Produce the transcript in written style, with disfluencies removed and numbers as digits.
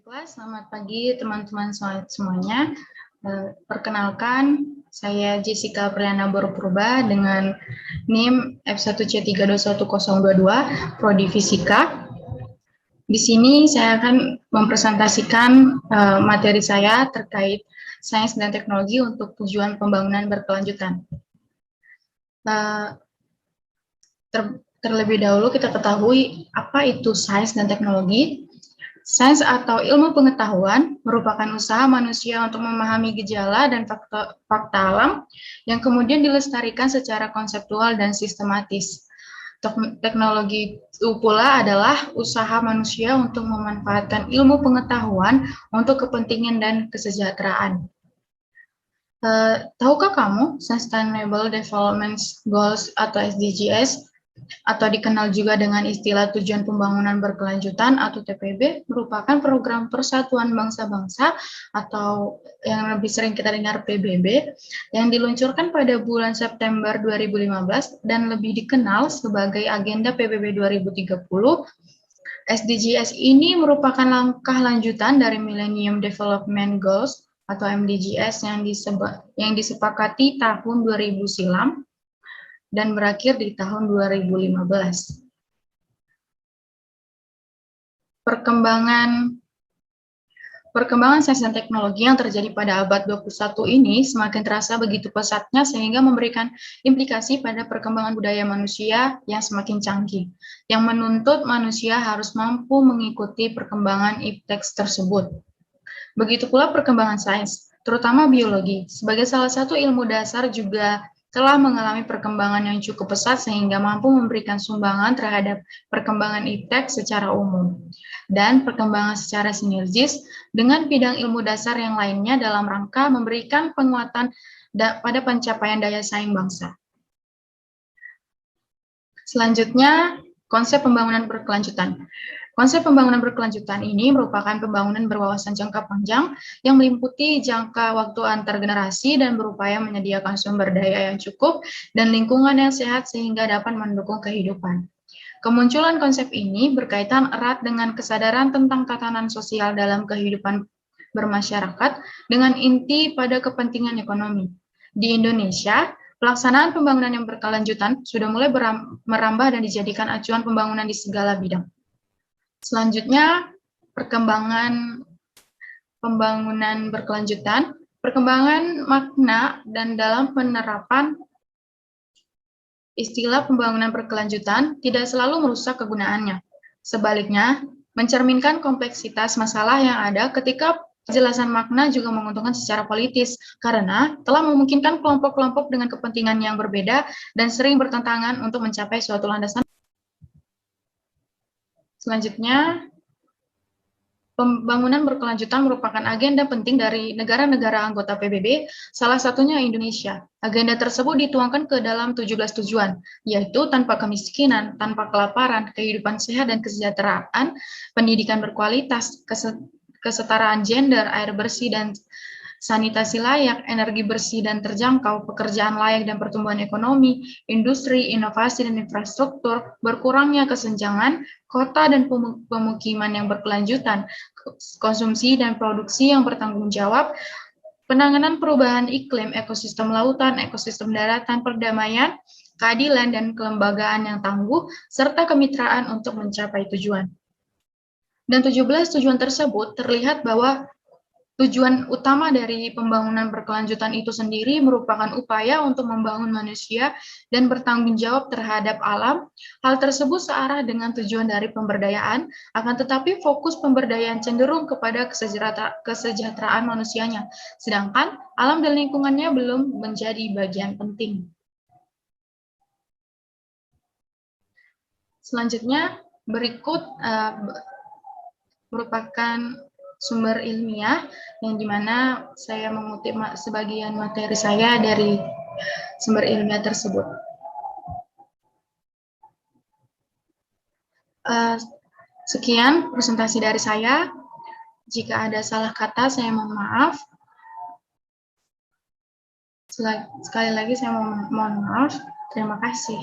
Baiklah, selamat pagi teman-teman semuanya. Perkenalkan, saya Jessica Priana Borpurba dengan NIM F1C321022, Prodi Fisika. Di sini saya akan mempresentasikan materi saya terkait sains dan teknologi untuk tujuan pembangunan berkelanjutan. Terlebih dahulu kita ketahui apa itu sains dan teknologi. Sains atau ilmu pengetahuan merupakan usaha manusia untuk memahami gejala dan fakta alam yang kemudian dilestarikan secara konseptual dan sistematis. Teknologi itu pula adalah usaha manusia untuk memanfaatkan ilmu pengetahuan untuk kepentingan dan kesejahteraan. Tahukah kamu Sustainable Development Goals atau SDGs atau dikenal juga dengan istilah Tujuan Pembangunan Berkelanjutan atau TPB, merupakan program Persatuan Bangsa-Bangsa atau yang lebih sering kita dengar PBB, yang diluncurkan pada bulan September 2015 dan lebih dikenal sebagai Agenda PBB 2030. SDGs ini merupakan langkah lanjutan dari Millennium Development Goals atau MDGs yang disepakati tahun 2000 silam dan berakhir di tahun 2015. Perkembangan sains dan teknologi yang terjadi pada abad 21 ini semakin terasa begitu pesatnya sehingga memberikan implikasi pada perkembangan budaya manusia yang semakin canggih, yang menuntut manusia harus mampu mengikuti perkembangan ipteks tersebut. Begitu pula perkembangan sains, terutama biologi, sebagai salah satu ilmu dasar juga telah mengalami perkembangan yang cukup pesat sehingga mampu memberikan sumbangan terhadap perkembangan iptek secara umum dan perkembangan secara sinergis dengan bidang ilmu dasar yang lainnya dalam rangka memberikan penguatan pada pencapaian daya saing bangsa. Selanjutnya, konsep pembangunan berkelanjutan. Konsep pembangunan berkelanjutan ini merupakan pembangunan berwawasan jangka panjang yang meliputi jangka waktu antar generasi dan berupaya menyediakan sumber daya yang cukup dan lingkungan yang sehat sehingga dapat mendukung kehidupan. Kemunculan konsep ini berkaitan erat dengan kesadaran tentang tatanan sosial dalam kehidupan bermasyarakat dengan inti pada kepentingan ekonomi. Di Indonesia, pelaksanaan pembangunan yang berkelanjutan sudah mulai merambah dan dijadikan acuan pembangunan di segala bidang. Selanjutnya, perkembangan pembangunan berkelanjutan, perkembangan makna dan dalam penerapan istilah pembangunan berkelanjutan tidak selalu merusak kegunaannya. Sebaliknya, mencerminkan kompleksitas masalah yang ada ketika penjelasan makna juga menguntungkan secara politis, karena telah memungkinkan kelompok-kelompok dengan kepentingan yang berbeda dan sering bertentangan untuk mencapai suatu landasan. Selanjutnya, pembangunan berkelanjutan merupakan agenda penting dari negara-negara anggota PBB, salah satunya Indonesia. Agenda tersebut dituangkan ke dalam 17 tujuan, yaitu tanpa kemiskinan, tanpa kelaparan, kehidupan sehat dan kesejahteraan, pendidikan berkualitas, kesetaraan gender, air bersih dan sanitasi layak, energi bersih dan terjangkau, pekerjaan layak dan pertumbuhan ekonomi, industri, inovasi dan infrastruktur, berkurangnya kesenjangan, kota dan pemukiman yang berkelanjutan, konsumsi dan produksi yang bertanggung jawab, penanganan perubahan iklim, ekosistem lautan, ekosistem daratan, perdamaian, keadilan dan kelembagaan yang tangguh, serta kemitraan untuk mencapai tujuan. Dan 17 tujuan tersebut terlihat bahwa tujuan utama dari pembangunan berkelanjutan itu sendiri merupakan upaya untuk membangun manusia dan bertanggung jawab terhadap alam. Hal tersebut searah dengan tujuan dari pemberdayaan, akan tetapi fokus pemberdayaan cenderung kepada kesejahteraan manusianya, sedangkan alam dan lingkungannya belum menjadi bagian penting. Selanjutnya, berikut merupakan sumber ilmiah yang dimana saya mengutip sebagian materi saya dari sumber ilmiah tersebut. Sekian presentasi dari saya. Jika ada salah kata, saya mohon maaf. Sekali lagi saya mohon maaf. Terima kasih.